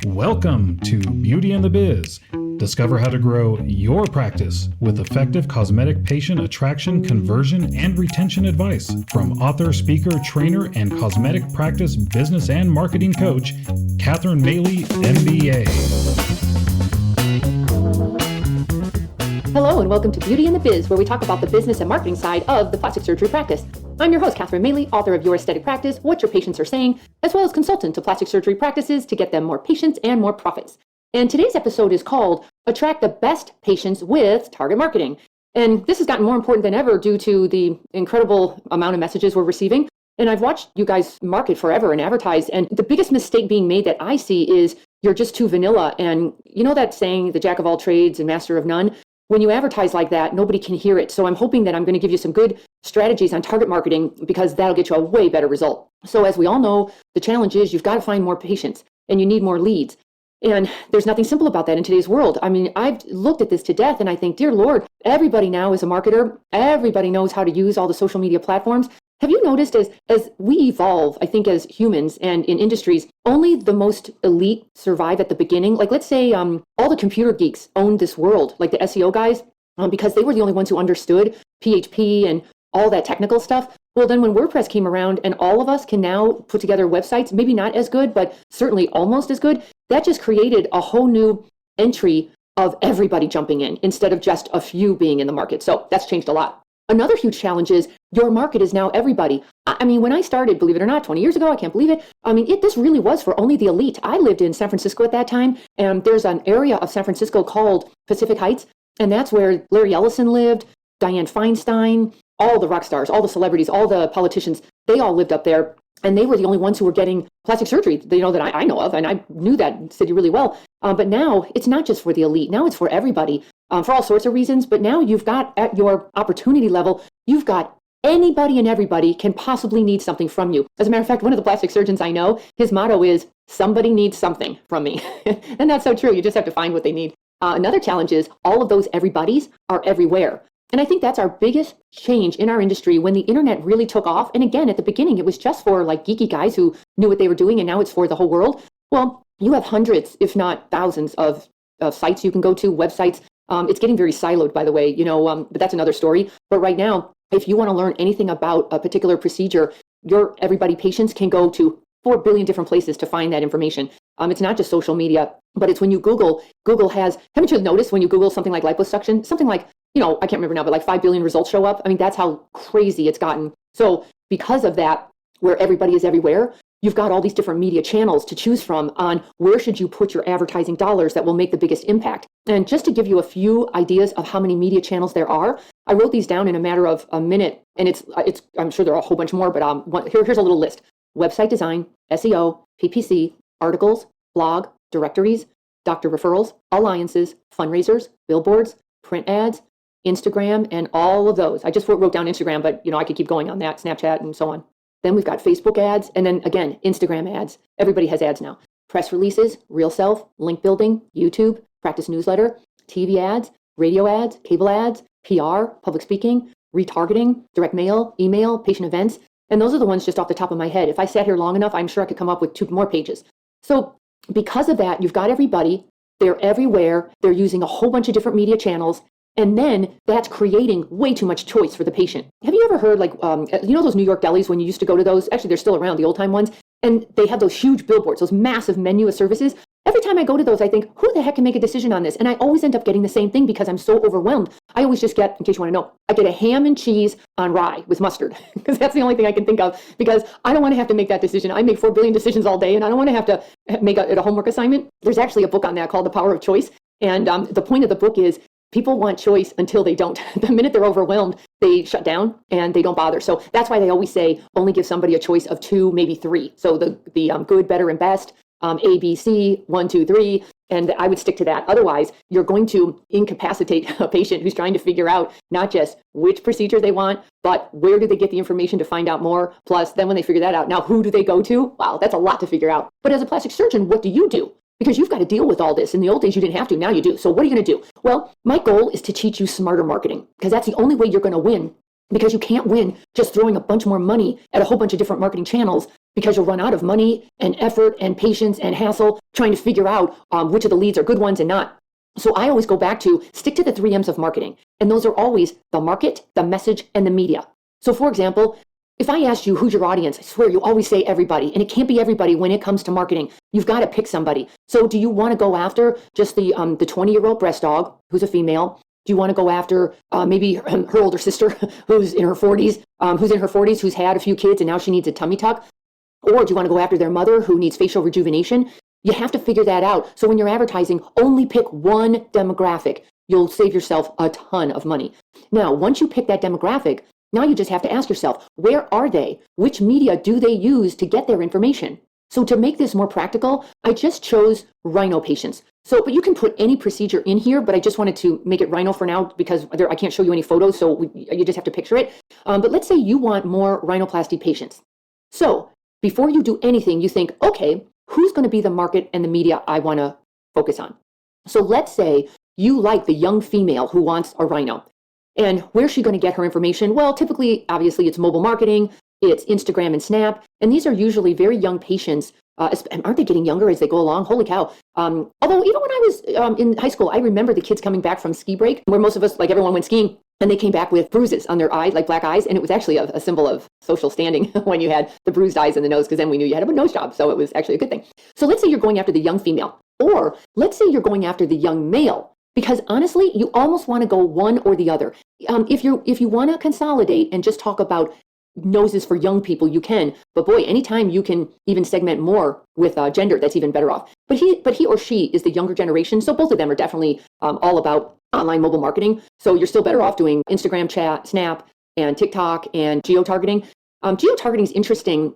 Welcome to Beauty and the Biz. Discover how to grow your practice with effective cosmetic patient attraction, conversion, and retention advice from author, speaker, trainer, and cosmetic practice business and marketing coach, Catherine Maley, MBA. Hello and welcome to Beauty and the Biz, where we talk about the business and marketing side of the plastic surgery practice. I'm your host, Catherine Maley, author of Your Aesthetic Practice, What Your Patients Are Saying, as well as consultant to plastic surgery practices to get them more patients and more profits. And today's episode is called Attract the Best Patients with Target Marketing. And this has gotten more important than ever due to the incredible amount of messages we're receiving. And I've watched you guys market forever and advertise. And the biggest mistake being made that I see is you're just too vanilla. And you know that saying, the jack of all trades and master of none? When you advertise like that, nobody can hear it. So I'm hoping that I'm going to give you some good strategies on target marketing because that'll get you a way better result. So as we all know, the challenge is you've got to find more patients and you need more leads. And there's nothing simple about that in today's world. I mean, I've looked at this to death and I think, dear Lord, everybody now is a marketer. Everybody knows how to use all the social media platforms. Have you noticed as we evolve, I think as humans and in industries, only the most elite survive at the beginning? Like let's say all the computer geeks owned this world, like the SEO guys, because they were the only ones who understood PHP and all that technical stuff. Well, then when WordPress came around and all of us can now put together websites, maybe not as good, but certainly almost as good, that just created a whole new entry of everybody jumping in instead of just a few being in the market. So that's changed a lot. Another huge challenge is your market is now everybody. I mean, when I started, believe it or not, 20 years ago, I can't believe it. I mean, this really was for only the elite. I lived in San Francisco at that time, and there's an area of San Francisco called Pacific Heights, and that's where Larry Ellison lived, Dianne Feinstein, all the rock stars, all the celebrities, all the politicians, they all lived up there. And they were the only ones who were getting plastic surgery, that I know of, and I knew that city really well. But now it's not just for the elite. Now it's for everybody, for all sorts of reasons. But now you've got at your opportunity level, you've got anybody and everybody can possibly need something from you. As a matter of fact, one of the plastic surgeons I know, his motto is, somebody needs something from me. And that's so true. You just have to find what they need. Another challenge is all of those everybody's are everywhere. And I think that's our biggest change in our industry when the internet really took off. And again, at the beginning, it was just for like geeky guys who knew what they were doing, and now it's for the whole world. Well, you have hundreds, if not thousands of sites you can go to, websites. It's getting very siloed, by the way, but that's another story. But right now, if you want to learn anything about a particular procedure, your everybody patients can go to 4 billion different places to find that information. It's not just social media, but it's when you Google has, haven't you noticed when you Google something like liposuction, something like, I can't remember now, but like 5 billion results show up. I mean, that's how crazy it's gotten. So because of that, where everybody is everywhere, you've got all these different media channels to choose from on where should you put your advertising dollars that will make the biggest impact. And just to give you a few ideas of how many media channels there are, I wrote these down in a matter of a minute, and it's I'm sure there are a whole bunch more, but here's a little list. Website design, SEO, PPC, articles, blog, directories, doctor referrals, alliances, fundraisers, billboards, print ads, Instagram, and all of those. I just wrote down Instagram, but I could keep going on that, Snapchat, and so on. Then we've got Facebook ads, and then again, Instagram ads. Everybody has ads now. Press releases, Real Self, link building, YouTube, practice newsletter, TV ads, radio ads, cable ads, PR, public speaking, retargeting, direct mail, email, patient events. And those are the ones just off the top of my head. If I sat here long enough, I'm sure I could come up with 2 more pages. So because of that, you've got everybody. They're everywhere. They're using a whole bunch of different media channels. And then that's creating way too much choice for the patient. Have you ever heard those New York delis when you used to go to those? Actually, they're still around, the old time ones. And they have those huge billboards, those massive menu of services. Every time I go to those, I think, who the heck can make a decision on this? And I always end up getting the same thing because I'm so overwhelmed. I always just get, in case you want to know, I get a ham and cheese on rye with mustard because that's the only thing I can think of because I don't want to have to make that decision. I make 4 billion decisions all day and I don't want to have to make it a homework assignment. There's actually a book on that called The Power of Choice. And the point of the book is people want choice until they don't. The minute they're overwhelmed, they shut down and they don't bother. So that's why they always say only give somebody a choice of 2, maybe 3. So the good, better, and best. A, B, C, 1, 2, 3, and I would stick to that. Otherwise, you're going to incapacitate a patient who's trying to figure out not just which procedure they want, but where do they get the information to find out more? Plus, then when they figure that out, now who do they go to? Wow, that's a lot to figure out. But as a plastic surgeon, what do you do? Because you've got to deal with all this. In the old days, you didn't have to. Now you do. So what are you going to do? Well, my goal is to teach you smarter marketing because that's the only way you're going to win because you can't win just throwing a bunch more money at a whole bunch of different marketing channels because you'll run out of money and effort and patience and hassle trying to figure out which of the leads are good ones and not. So I always go back to stick to the 3 M's of marketing. And those are always the market, the message, and the media. So for example, if I asked you who's your audience, I swear you always say everybody, and it can't be everybody when it comes to marketing. You've got to pick somebody. So do you want to go after just the 20-year-old breast dog who's a female? Do you want to go after maybe her older sister who's in her 40s, who's had a few kids and now she needs a tummy tuck? Or do you want to go after their mother who needs facial rejuvenation? You have to figure that out. So when you're advertising, only pick one demographic. You'll save yourself a ton of money. Now, once you pick that demographic, now you just have to ask yourself, where are they? Which media do they use to get their information? So to make this more practical, I just chose rhino patients. But you can put any procedure in here, but I just wanted to make it rhino for now because I can't show you any photos, so you just have to picture it. But let's say you want more rhinoplasty patients. So before you do anything, you think, okay, who's going to be the market and the media I want to focus on? So let's say you like the young female who wants a rhino. And where's she going to get her information? Well, typically, obviously, it's mobile marketing, it's Instagram and Snap, and these are usually very young patients. Aren't they getting younger as they go along? Holy cow. Although even when I was in high school, I remember the kids coming back from ski break, where most of us, like everyone went skiing, and they came back with bruises on their eyes, like black eyes, and it was actually a symbol of social standing when you had the bruised eyes and the nose, because then we knew you had a nose job, so it was actually a good thing. So let's say you're going after the young female, or let's say you're going after the young male. Because honestly, you almost want to go one or the other. If you want to consolidate and just talk about noses for young people, you can. But boy, anytime you can even segment more with gender, that's even better off. But he or she is the younger generation, so both of them are definitely all about online mobile marketing. So you're still better off doing Instagram, chat, Snap, and TikTok and geo-targeting. Geo-targeting is interesting.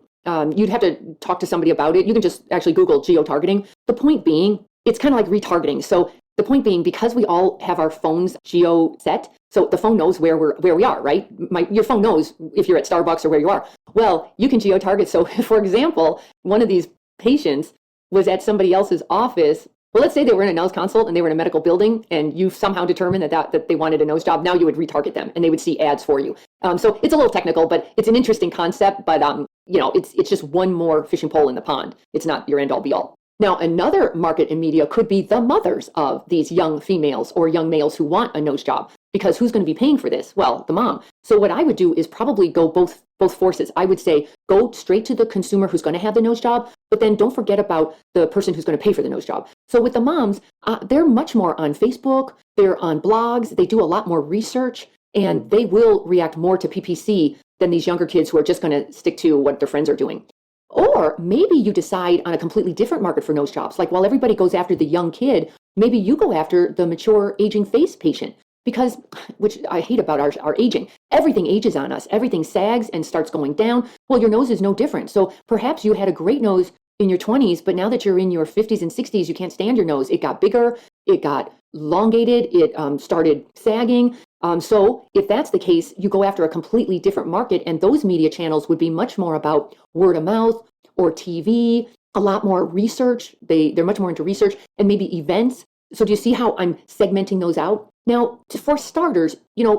You'd have to talk to somebody about it. You can just actually Google geo-targeting. The point being, it's kind of like retargeting. So the point being, because we all have our phones geo set, so the phone knows where we are, right? Your phone knows if you're at Starbucks or where you are. Well, you can geo-target. So for example, one of these patients was at somebody else's office. Well, let's say they were in a nose consult and they were in a medical building, and you somehow determined that they wanted a nose job. Now you would retarget them and they would see ads for you. So it's a little technical, but it's an interesting concept. But it's just one more fishing pole in the pond. It's not your end all be all. Now, another market in media could be the mothers of these young females or young males who want a nose job, because who's going to be paying for this? Well, the mom. So what I would do is probably go both forces. I would say go straight to the consumer who's going to have the nose job, but then don't forget about the person who's going to pay for the nose job. So with the moms, they're much more on Facebook, they're on blogs, they do a lot more research, and they will react more to PPC than these younger kids who are just going to stick to what their friends are doing. Or maybe you decide on a completely different market for nose jobs. Like while everybody goes after the young kid, maybe you go after the mature aging face patient, because, which I hate about our aging, everything ages on us. Everything sags and starts going down. Well, your nose is no different. So perhaps you had a great nose in your 20s, but now that you're in your 50s and 60s, you can't stand your nose. It got bigger, it got elongated, it started sagging. So if that's the case, you go after a completely different market, and those media channels would be much more about word of mouth or TV, a lot more research. They're much more into research and maybe events. So do you see how I'm segmenting those out? Now, for starters,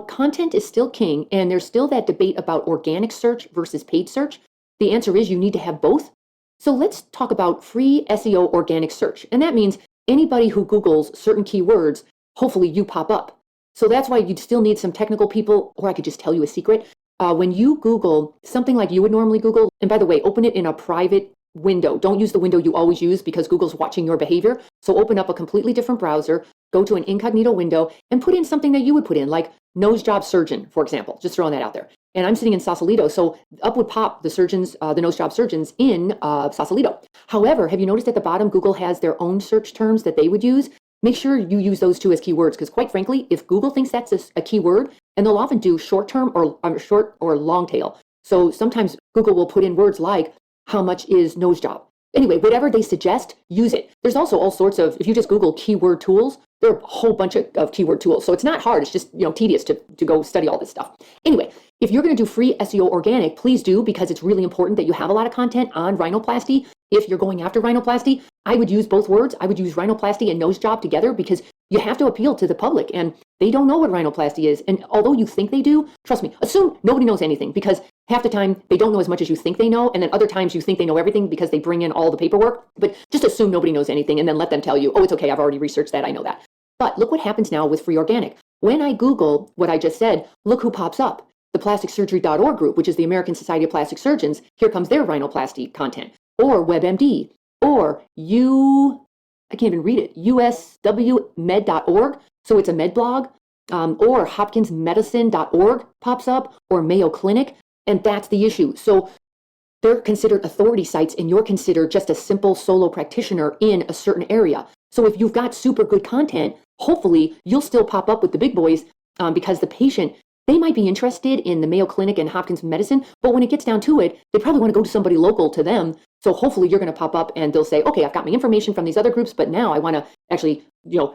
content is still king, and there's still that debate about organic search versus paid search. The answer is you need to have both. So let's talk about free SEO organic search. And that means anybody who Googles certain keywords, hopefully you pop up. So that's why you'd still need some technical people, or I could just tell you a secret. When you Google something like you would normally Google, and by the way, open it in a private window. Don't use the window you always use because Google's watching your behavior. So open up a completely different browser, go to an incognito window, and put in something that you would put in, like nose job surgeon, for example. Just throwing that out there. And I'm sitting in Sausalito, so up would pop the nose job surgeons in Sausalito. However, have you noticed at the bottom, Google has their own search terms that they would use? Make sure you use those two as keywords, because quite frankly, if Google thinks that's a keyword, and they'll often do short or long tail. So sometimes Google will put in words like, how much is nose job? Anyway, whatever they suggest, use it. There's also all sorts of, if you just Google keyword tools, there are a whole bunch of keyword tools. So it's not hard. It's just, tedious to go study all this stuff. Anyway, if you're going to do free SEO organic, please do, because it's really important that you have a lot of content on rhinoplasty. If you're going after rhinoplasty, I would use both words. I would use rhinoplasty and nose job together, because you have to appeal to the public, and they don't know what rhinoplasty is. And although you think they do, trust me, assume nobody knows anything, because half the time they don't know as much as you think they know, and then other times you think they know everything because they bring in all the paperwork, but just assume nobody knows anything and then let them tell you, oh, it's okay, I've already researched that, I know that. But look what happens now with free organic. When I Google what I just said, look who pops up. The plasticsurgery.org group, which is the American Society of Plastic Surgeons, here comes their rhinoplasty content. Or WebMD, or I can't even read it, uswmed.org, so it's a med blog, or hopkinsmedicine.org pops up, or Mayo Clinic, and that's the issue. So they're considered authority sites, and you're considered just a simple solo practitioner in a certain area. So if you've got super good content, hopefully you'll still pop up with the big boys because the patient, they might be interested in the Mayo Clinic and Hopkins Medicine, but when it gets down to it, they probably want to go to somebody local to them. So hopefully you're going to pop up and they'll say, okay, I've got my information from these other groups, but now I want to actually,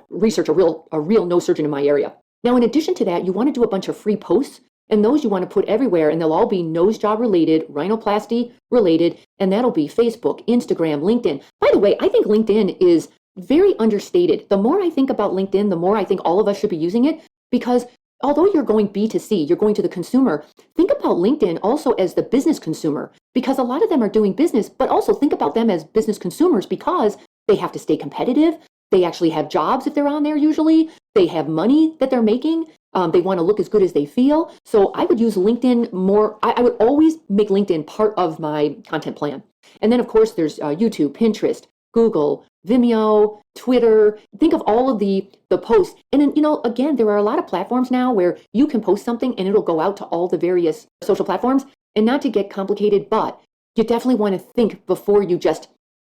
research a real no surgeon in my area. Now, in addition to that, you want to do a bunch of free posts, and those you want to put everywhere, and they'll all be nose job related, rhinoplasty related, and that'll be Facebook, Instagram, LinkedIn. By the way, I think LinkedIn is very understated. The more I think about LinkedIn, the more I think all of us should be using it, because although you're going B2C, you're going to the consumer, think about LinkedIn also as the business consumer, because a lot of them are doing business, but also think about them as business consumers because they have to stay competitive. They actually have jobs if they're on there usually. They have money that they're making. They want to look as good as they feel. So I would use LinkedIn more. I would always make LinkedIn part of my content plan. And then, of course, there's YouTube, Pinterest, Google, Vimeo, Twitter. Think of all of the posts. And then, again, there are a lot of platforms now where you can post something and it'll go out to all the various social platforms. And not to get complicated, but you definitely want to think before you just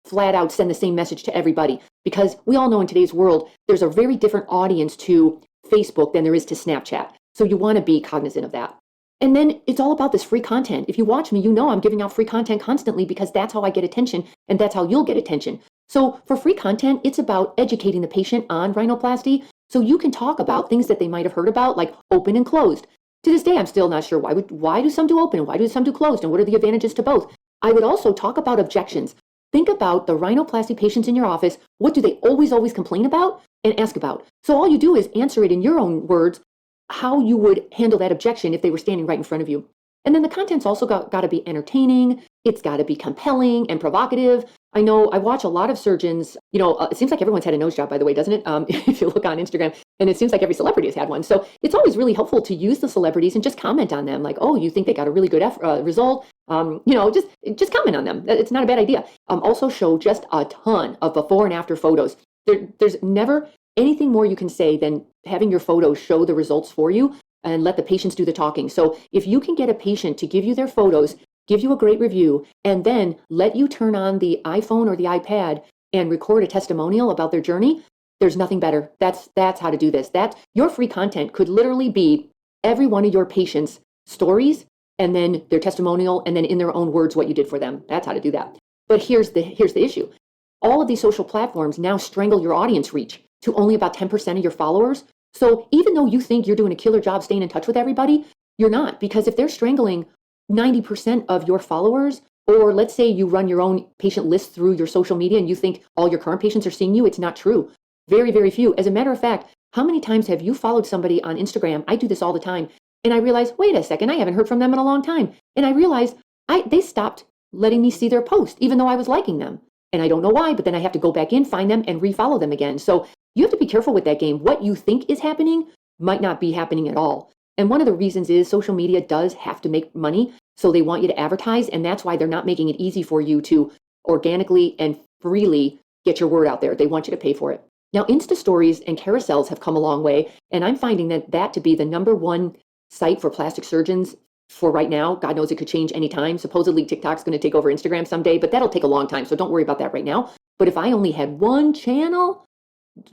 flat out send the same message to everybody. Because we all know in today's world, there's a very different audience to Facebook than there is to Snapchat. So you want to be cognizant of that. And then it's all about this free content. If you watch me, you know I'm giving out free content constantly because that's how I get attention and that's how you'll get attention. So for free content, it's about educating the patient on rhinoplasty so you can talk about things that they might have heard about, like open and closed. To this day, I'm still not sure why do some do open and why do some do closed and what are the advantages to both. I would also talk about objections. Think about the rhinoplasty patients in your office. What do they always complain about and ask about? So all you do is answer it in your own words, how you would handle that objection if they were standing right in front of you. And then the content's also got to be entertaining. It's got to be compelling and provocative. I know I watch a lot of surgeons, it seems like everyone's had a nose job, by the way, doesn't it? If you look on Instagram, and it seems like every celebrity has had one. So it's always really helpful to use the celebrities and just comment on them. Like, oh, you think they got a really good result? Just comment on them. It's not a bad idea. Also show just a ton of before and after photos. There's never anything more you can say than having your photos show the results for you and let the patients do the talking. So if you can get a patient to give you their photos, give you a great review, and then let you turn on the iPhone or the iPad and record a testimonial about their journey, there's nothing better. That's how to do this. Your free content could literally be every one of your patients' stories and then their testimonial and then in their own words what you did for them. That's how to do that. But here's the issue. All of these social platforms now strangle your audience reach to only about 10% of your followers. So even though you think you're doing a killer job staying in touch with everybody, you're not, because if they're strangling 90% of your followers, or let's say you run your own patient list through your social media and you think all your current patients are seeing you, it's not true. Very, very few. As a matter of fact, how many times have you followed somebody on Instagram? I do this all the time. And I realize, wait a second, I haven't heard from them in a long time. And I realized they stopped letting me see their post, even though I was liking them. And I don't know why, but then I have to go back in, find them, and refollow them again. So you have to be careful with that game. What you think is happening might not be happening at all. And one of the reasons is social media does have to make money. So they want you to advertise. And that's why they're not making it easy for you to organically and freely get your word out there. They want you to pay for it. Now, Insta stories and carousels have come a long way. And I'm finding that to be the number one site for plastic surgeons for right now. God knows it could change anytime. Supposedly TikTok's going to take over Instagram someday, but that'll take a long time. So don't worry about that right now. But if I only had one channel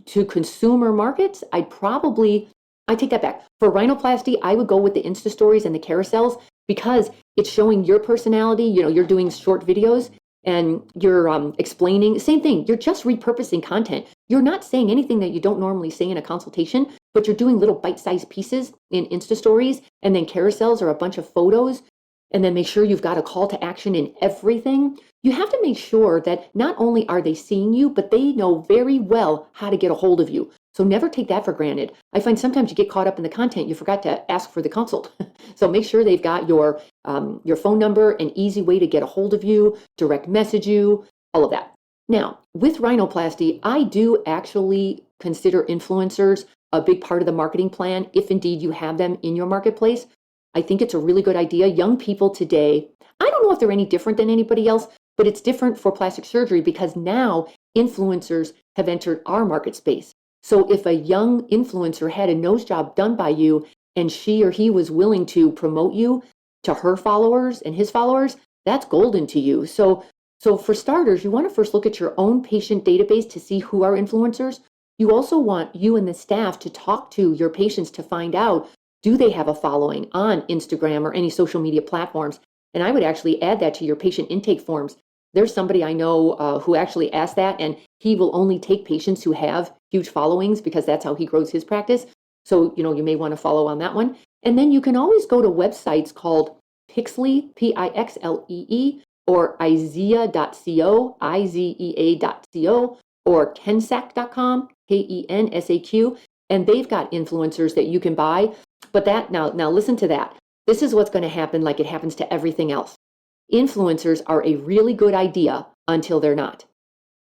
to consumer markets, I take that back. For rhinoplasty, I would go with the Insta stories and the carousels because it's showing your personality. You're doing short videos and you're explaining, same thing. You're just repurposing content. You're not saying anything that you don't normally say in a consultation, but you're doing little bite-sized pieces in Insta stories, and then carousels are a bunch of photos, and then make sure you've got a call to action in everything. You have to make sure that not only are they seeing you, but they know very well how to get a hold of you. So never take that for granted. I find sometimes you get caught up in the content, you forgot to ask for the consult. So make sure they've got your phone number, an easy way to get a hold of you, direct message you, all of that. Now, with rhinoplasty, I do actually consider influencers a big part of the marketing plan, if indeed you have them in your marketplace. I think it's a really good idea. Young people today, I don't know if they're any different than anybody else, but it's different for plastic surgery because now influencers have entered our market space. So if a young influencer had a nose job done by you and she or he was willing to promote you to her followers and his followers, that's golden to you. So for starters, you want to first look at your own patient database to see who are influencers. You also want you and the staff to talk to your patients to find out, do they have a following on Instagram or any social media platforms? And I would actually add that to your patient intake forms. There's somebody I know who actually asked that, and he will only take patients who have huge followings because that's how he grows his practice. So, you may want to follow on that one. And then you can always go to websites called Pixlee, Pixlee, or Izea.co, Izea.co, or Kensac.com, Kensaq, and they've got influencers that you can buy. But now listen to that. This is what's going to happen like it happens to everything else. Influencers are a really good idea until they're not.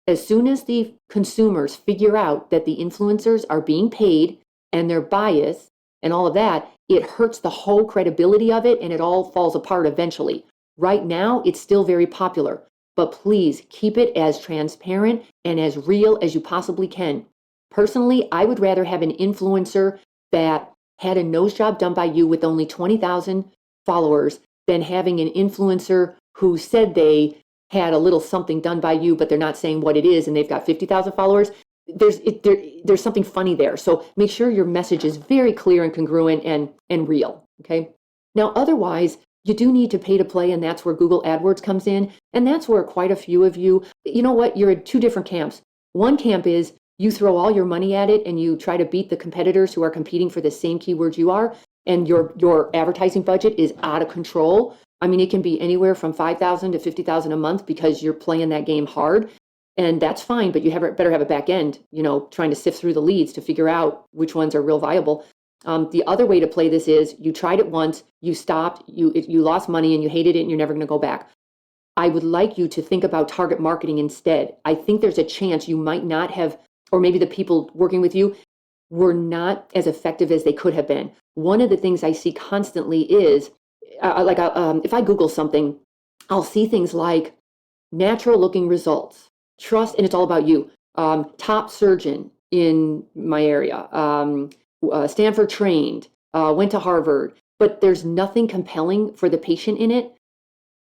As soon as the consumers figure out that the influencers are being paid and they're biased and all of that, it hurts the whole credibility of it and it all falls apart eventually. Right now, it's still very popular, but please keep it as transparent and as real as you possibly can. Personally, I would rather have an influencer that had a nose job done by you with only 20,000 followers than having an influencer who said they had a little something done by you, but they're not saying what it is and they've got 50,000 followers. There's something funny there. So make sure your message is very clear and congruent and real, okay? Now, otherwise, you do need to pay to play, and that's where Google AdWords comes in. And that's where quite a few of you, you know what, you're in two different camps. One camp is you throw all your money at it and you try to beat the competitors who are competing for the same keywords you are, and your advertising budget is out of control. I mean, it can be anywhere from $5,000 to $50,000 a month because you're playing that game hard. And that's fine, but you better have a back end, trying to sift through the leads to figure out which ones are real viable. The other way to play this is you tried it once, you stopped, you lost money and you hated it and you're never going to go back. I would like you to think about target marketing instead. I think there's a chance you might not have, or maybe the people working with you were not as effective as they could have been. One of the things I see constantly is, if I Google something, I'll see things like natural looking results, trust, and it's all about you. Top surgeon in my area, Stanford trained, went to Harvard, but there's nothing compelling for the patient in it.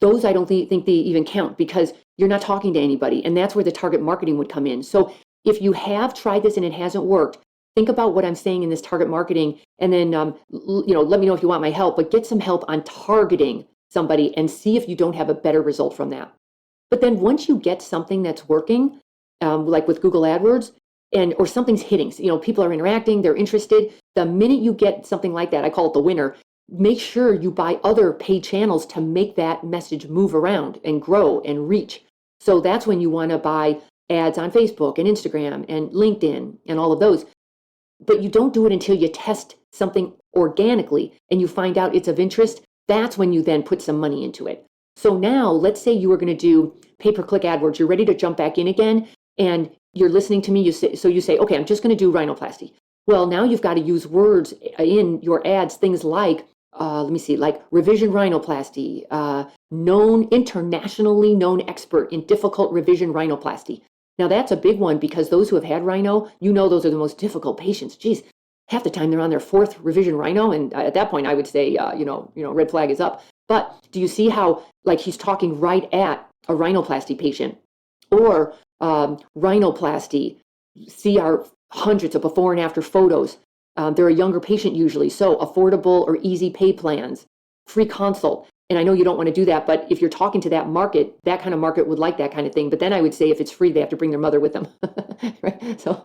Those I don't think they even count because you're not talking to anybody, and that's where the target marketing would come in. So if you have tried this and it hasn't worked, think about what I'm saying in this target marketing, and then let me know if you want my help, but get some help on targeting somebody and see if you don't have a better result from that. But then once you get something that's working, like with Google AdWords, or something's hitting, people are interacting, they're interested. The minute you get something like that, I call it the winner, make sure you buy other paid channels to make that message move around and grow and reach. So that's when you want to buy ads on Facebook and Instagram and LinkedIn and all of those. But you don't do it until you test something organically and you find out it's of interest. That's when you then put some money into it. So now let's say you were going to do pay-per-click AdWords. You're ready to jump back in again and you're listening to me. You say, okay, I'm just going to do rhinoplasty. Well, now you've got to use words in your ads, things like, like revision rhinoplasty, internationally known expert in difficult revision rhinoplasty. Now that's a big one because those who have had rhino, those are the most difficult patients. Geez, half the time they're on their fourth revision rhino. And at that point I would say, red flag is up. But do you see how he's talking right at a rhinoplasty patient or rhinoplasty? See our hundreds of before and after photos. They're a younger patient usually. So affordable or easy pay plans, free consult. And I know you don't want to do that, but if you're talking to that market, that kind of market would like that kind of thing. But then I would say if it's free, they have to bring their mother with them. Right? So,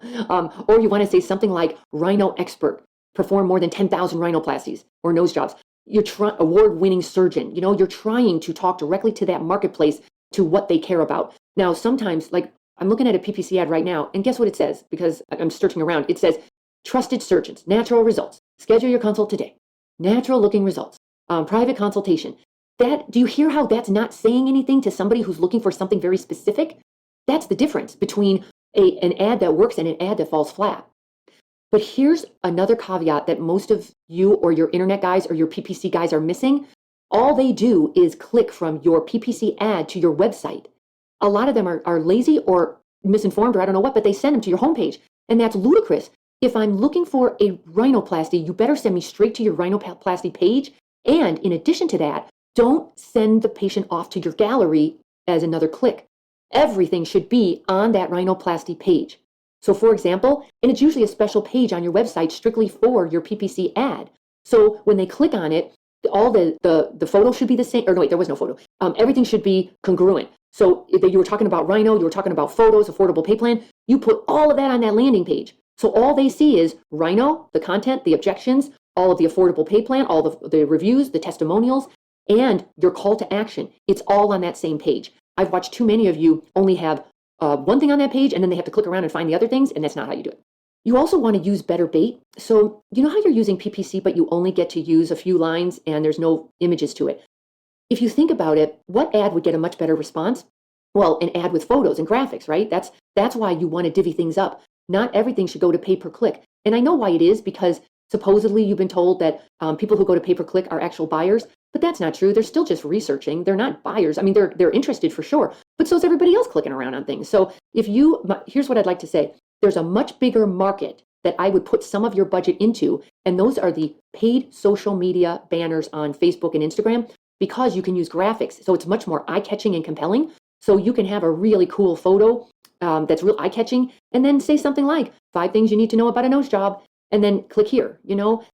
or you want to say something like rhino expert, perform more than 10,000 rhinoplasties or nose jobs. You're award-winning surgeon. You're trying to talk directly to that marketplace to what they care about. Now, sometimes I'm looking at a PPC ad right now, and guess what it says? Because I'm searching around. It says, trusted surgeons, natural results. Schedule your consult today. Natural looking results. Private consultation. Do you hear how that's not saying anything to somebody who's looking for something very specific? That's the difference between an ad that works and an ad that falls flat. But here's another caveat that most of you or your internet guys or your PPC guys are missing. All they do is click from your PPC ad to your website. A lot of them are lazy or misinformed or I don't know what, but they send them to your homepage. And that's ludicrous. If I'm looking for a rhinoplasty, you better send me straight to your rhinoplasty page. And in addition to that, don't send the patient off to your gallery as another click. Everything should be on that rhinoplasty page. So for example, and it's usually a special page on your website strictly for your PPC ad. So when they click on it, all the photo should be the same, or no, wait, there was no photo. Everything should be congruent. So if you were talking about rhino, you were talking about photos, affordable pay plan, you put all of that on that landing page. So all they see is rhino, the content, the objections, all of the affordable pay plan, all the reviews, the testimonials, and your call to action. It's all on that same page. I've watched too many of you only have one thing on that page, and then they have to click around and find the other things, and that's not how you do it. You also want to use better bait. So you know how you're using PPC, but you only get to use a few lines and there's no images to it. If you think about it, what ad would get a much better response? Well, an ad with photos and graphics, right? That's why you want to divvy things up. Not everything should go to pay per click. And I know why it is, because supposedly you've been told that people who go to pay per click are actual buyers, but that's not true. They're still just researching. They're not buyers. I mean, they're interested for sure, but so is everybody else clicking around on things. So here's what I'd like to say. There's a much bigger market that I would put some of your budget into, and those are the paid social media banners on Facebook and Instagram, because you can use graphics. So it's much more eye-catching and compelling. So you can have a really cool photo that's real eye-catching, and then say something like 5 things you need to know about a nose job, and then click here.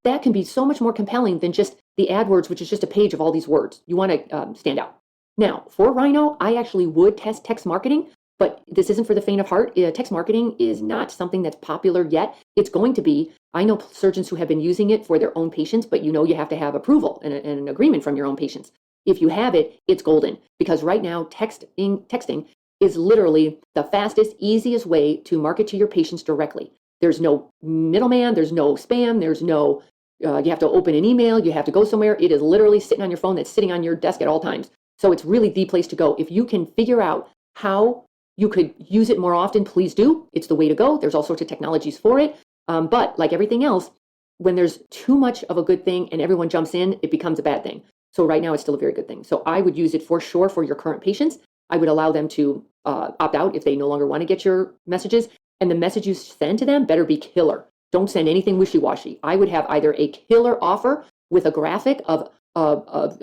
That can be so much more compelling than just the AdWords, which is just a page of all these words. You want to stand out. Now, for Rhino, I actually would test text marketing, but this isn't for the faint of heart. Text marketing is not something that's popular yet. It's going to be. I know surgeons who have been using it for their own patients, but you have to have approval and an agreement from your own patients. If you have it, it's golden, because right now texting is literally the fastest, easiest way to market to your patients directly. There's no middleman, there's no spam, there's no, you have to open an email, you have to go somewhere. It is literally sitting on your phone that's sitting on your desk at all times. So it's really the place to go. If you can figure out how you could use it more often, please do. It's the way to go. There's all sorts of technologies for it. But like everything else, when there's too much of a good thing and everyone jumps in, it becomes a bad thing. So right now it's still a very good thing. So I would use it for sure for your current patients. I would allow them to opt out if they no longer want to get your messages. And the message you send to them better be killer. Don't send anything wishy-washy. I would have either a killer offer with a graphic of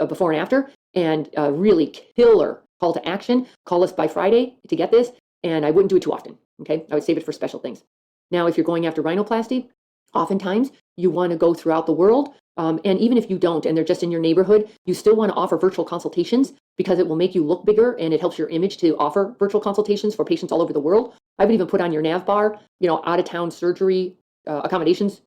before and after, and a really killer call to action. Call us by Friday to get this. And I wouldn't do it too often. Okay, I would save it for special things. Now, if you're going after rhinoplasty, oftentimes you want to go throughout the world. And even if you don't, and they're just in your neighborhood, you still want to offer virtual consultations, because it will make you look bigger and it helps your image to offer virtual consultations for patients all over the world. I would even put on your nav bar, out of town surgery accommodations,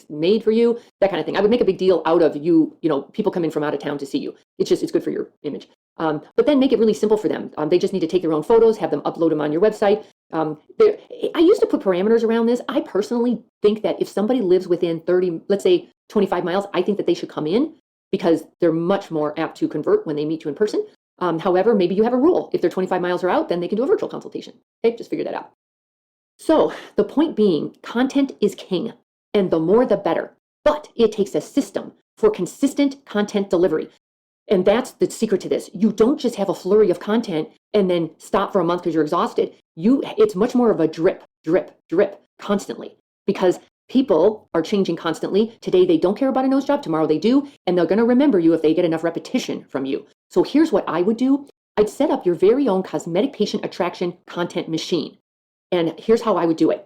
made for you, that kind of thing. I would make a big deal out of you, people come in from out of town to see you. It's good for your image. But then make it really simple for them. They just need to take their own photos, have them upload them on your website. I used to put parameters around this. I personally think that if somebody lives within 30, let's say 25 miles, I think that they should come in, because they're much more apt to convert when they meet you in person. However, maybe you have a rule. If they're 25 miles or out, then they can do a virtual consultation. Okay, just figure that out. So the point being, content is king, and the more the better. But it takes a system for consistent content delivery. And that's the secret to this. You don't just have a flurry of content and then stop for a month because you're exhausted. It's much more of a drip, drip, drip constantly, because people are changing constantly. Today, they don't care about a nose job. Tomorrow they do. And they're going to remember you if they get enough repetition from you. So here's what I would do. I'd set up your very own cosmetic patient attraction content machine. And here's how I would do it.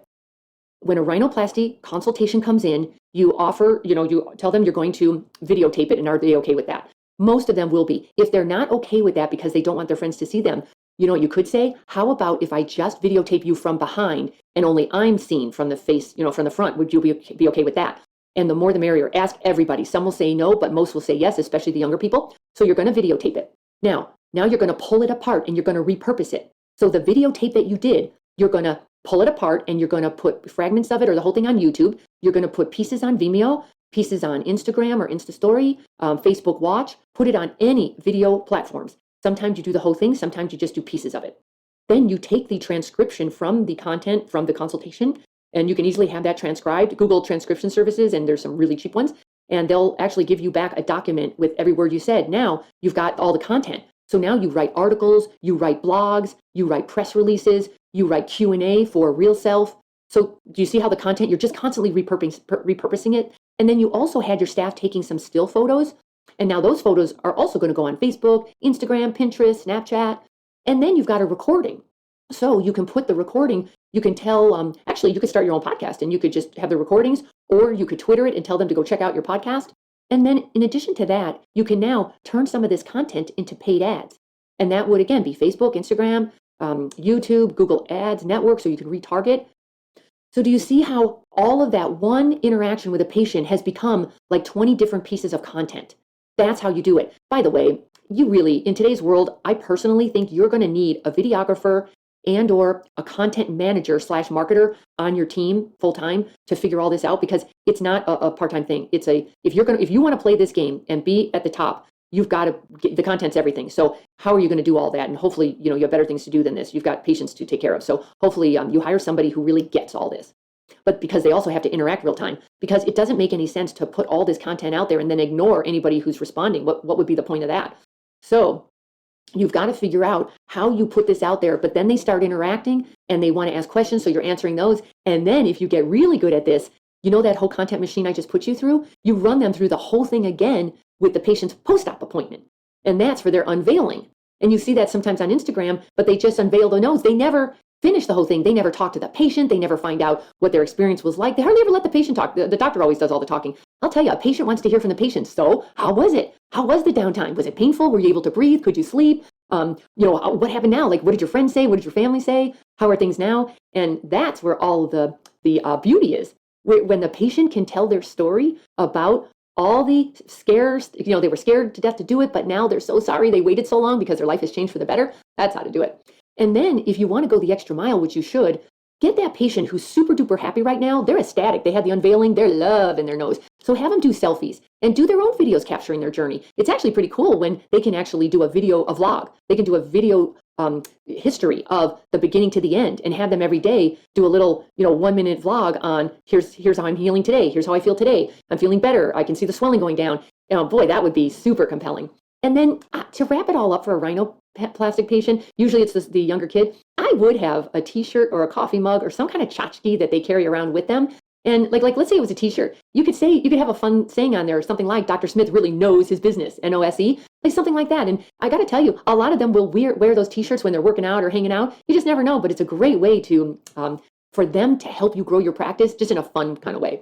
When a rhinoplasty consultation comes in, you offer, you tell them you're going to videotape it, and are they okay with that? Most of them will be. If they're not okay with that because they don't want their friends to see them, you know what you could say? How about if I just videotape you from behind and only I'm seen from the face, from the front? Would you be okay with that? And the more the merrier. Ask everybody. Some will say no, but most will say yes, especially the younger people. So you're going to videotape it. Now you're going to pull it apart and you're going to repurpose it. So the videotape that you did, you're going to pull it apart and you're going to put fragments of it or the whole thing on YouTube. You're going to put pieces on Vimeo, pieces on Instagram or Insta Story, Facebook Watch, put it on any video platforms. Sometimes you do the whole thing, sometimes you just do pieces of it. Then you take the transcription from the content from the consultation, and you can easily have that transcribed. Google transcription services, and there's some really cheap ones, and they'll actually give you back a document with every word you said. Now you've got all the content. So now you write articles, you write blogs, you write press releases, you write Q&A for Real Self. So do you see how the content, you're just constantly repurposing it? And then you also had your staff taking some still photos. And now those photos are also going to go on Facebook, Instagram, Pinterest, Snapchat. And then you've got a recording. So you can put the recording, you can tell, actually, you could start your own podcast and you could just have the recordings, or you could Twitter it and tell them to go check out your podcast. And then in addition to that, you can now turn some of this content into paid ads. And that would, again, be Facebook, Instagram, YouTube, Google Ads, network, so you can retarget. So do you see how all of that one interaction with a patient has become like 20 different pieces of content? That's how you do it. By the way, you really, in today's world, I personally think you're going to need a videographer and or a content manager / marketer on your team full time to figure all this out, because it's not a part-time thing. It's if you want to play this game and be at the top, you've got to get the content's everything. So how are you going to do all that? And hopefully, you have better things to do than this. You've got patients to take care of. So hopefully you hire somebody who really gets all this. But because they also have to interact real time, because it doesn't make any sense to put all this content out there and then ignore anybody who's responding. What would be the point of that? So you've got to figure out how you put this out there, but then they start interacting and they want to ask questions. So you're answering those. And then if you get really good at this, that whole content machine I just put you through, you run them through the whole thing again with the patient's post-op appointment. And that's for their unveiling. And you see that sometimes on Instagram, but they just unveil the nose. They never finish the whole thing. They never talk to the patient. They never find out what their experience was like. They hardly ever let the patient talk. The doctor always does all the talking. I'll tell you, a patient wants to hear from the patient. So how was it? How was the downtime? Was it painful? Were you able to breathe? Could you sleep? What happened now? Like, what did your friends say? What did your family say? How are things now? And that's where all the beauty is. When the patient can tell their story about all the scares, they were scared to death to do it, but now they're so sorry they waited so long because their life has changed for the better. That's how to do it. And then if you want to go the extra mile, which you should, get that patient who's super duper happy right now. They're ecstatic. They had the unveiling, their love in their nose. So have them do selfies and do their own videos capturing their journey. It's actually pretty cool when they can actually do a vlog. They can do a video history of the beginning to the end and have them every day do a little, 1-minute vlog on here's how I'm healing today. Here's how I feel today. I'm feeling better. I can see the swelling going down. Boy, that would be super compelling. And then to wrap it all up for a rhinoplastic patient, usually it's the younger kid, I would have a t-shirt or a coffee mug or some kind of tchotchke that they carry around with them. And like let's say it was a t-shirt. You could have a fun saying on there, something like Dr. Smith really knows his business, NOSE, like something like that. And I got to tell you, a lot of them will wear those t-shirts when they're working out or hanging out. You just never know, but it's a great way to for them to help you grow your practice just in a fun kind of way.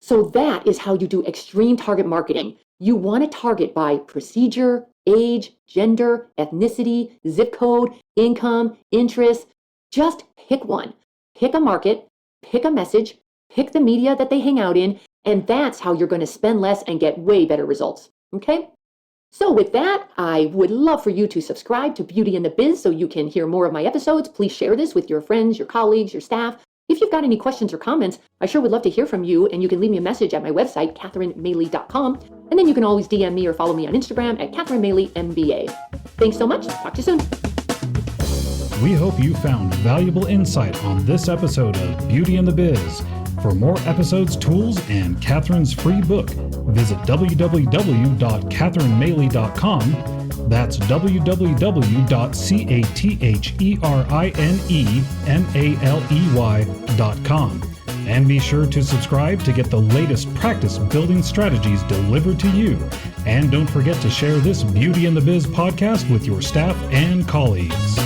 So that is how you do extreme target marketing. You want to target by procedure, age, gender, ethnicity, zip code, income, interest. Just pick one. Pick a market, pick a message, pick the media that they hang out in, and that's how you're going to spend less and get way better results. Okay? So with that, I would love for you to subscribe to Beauty in the Biz so you can hear more of my episodes. Please share this with your friends, your colleagues, your staff. If you've got any questions or comments, I sure would love to hear from you, and you can leave me a message at my website, CatherineMaley.com, and then you can always DM me or follow me on Instagram at Catherine Maley MBA. Thanks so much. Talk to you soon. We hope you found valuable insight on this episode of Beauty in the Biz. For more episodes, tools, and Catherine's free book, visit www.catherinemaley.com. That's www.catherinemaley.com. And be sure to subscribe to get the latest practice building strategies delivered to you. And don't forget to share this Beauty in the Biz podcast with your staff and colleagues.